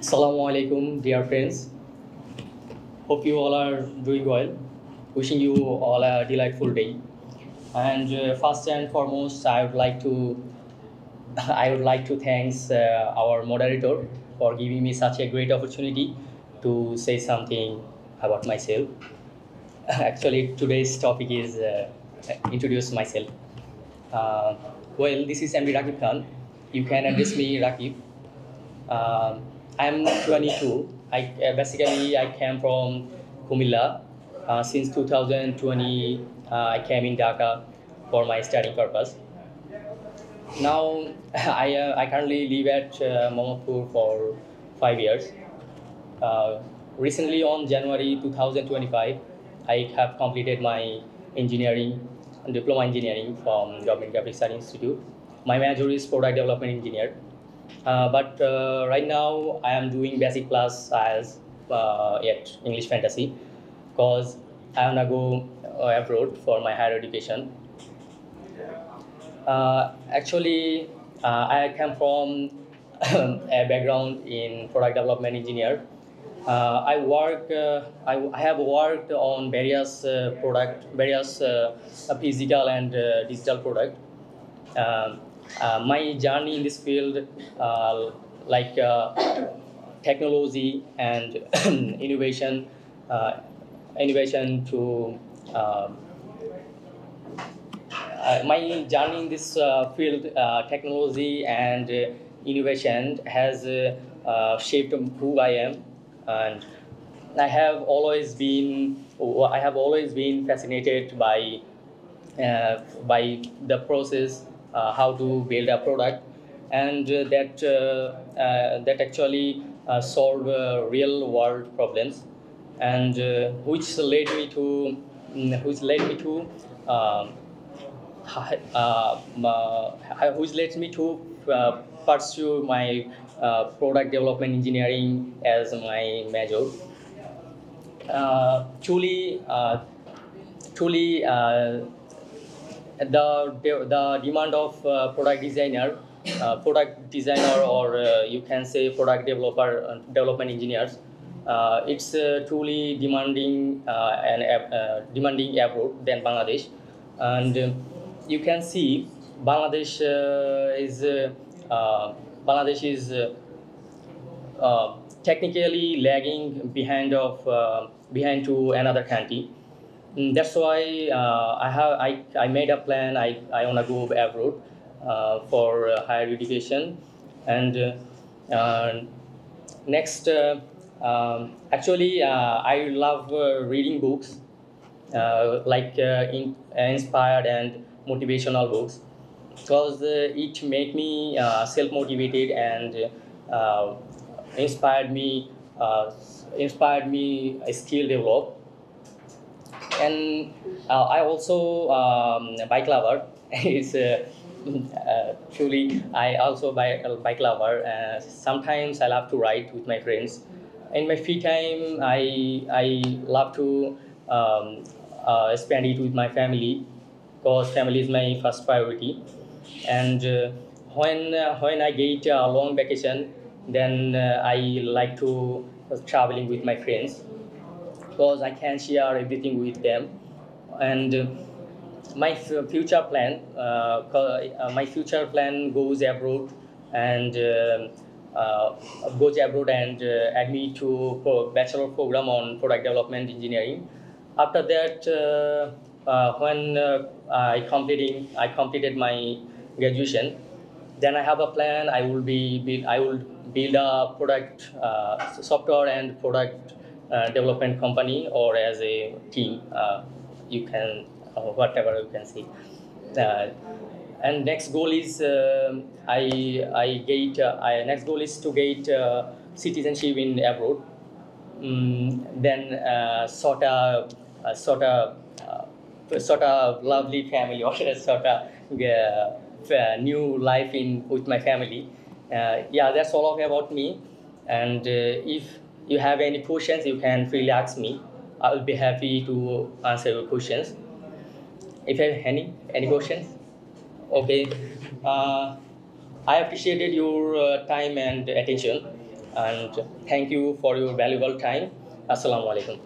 Assalamu alaikum, dear friends. Hope you all are doing well. Wishing you all a delightful day. And first and foremost, I would like to thanks our moderator for giving me such a great opportunity to say something about myself. Actually, today's topic is introduce myself. Uh, this is MD Rakib Khan. You can address me Rakib. Uh, I'm 22. I came from Kumilla. Since 2020, I came in Dhaka for my studying purpose. Now I currently live at Mohammadpur for 5 years. Uh, Recently, on January 2025, I have completed my engineering diploma engineering from Government Graphic Study Institute. My major is product development engineer. But right now I am doing basic class as yet English fantasy because I wanna go abroad for my higher education. I come from a background in product development engineer. I have worked on various physical and digital product. My journey in this field, like technology and innovation, uh, innovation to my journey in this field, technology and innovation has shaped who I am, and I have always been fascinated by the process, how to build a product, and that actually solve real world problems, and which led me to um, which led me to pursue my product development engineering as my major. Uh, truly, uh, truly, the demand of product designer, or you can say product developer, development engineers. It's truly demanding and demanding abroad than Bangladesh, and you can see Bangladesh is technically lagging behind to another country. That's why I made a plan. I want to go abroad for higher education, and next I love reading books, inspired and motivational books, because it made me self-motivated and uh, inspired me inspired me a skill develop. And I also bike lover. Is Truly, I also bike lover. Sometimes I love to ride with my friends. In my free time, I love to spend it with my family, because family is my first priority. And when I get a long vacation, then I like to traveling with my friends, because I can share everything with them. And my future plan and goes abroad and admit to bachelor program on product development engineering. After that, when I completed my graduation, then I have a plan. I will build a product software and product development company, or as a team. You can whatever you can see. Uh, and next goal is next goal is to get citizenship in abroad. Then sort of lovely family, or new life in with my family. Yeah, that's all of about me. And if you have any questions, you can freely ask me. I will be happy to answer your questions. If you have any questions, okay. Uh, I appreciated your time and attention. and thank you for your valuable time. Assalamu alaikum.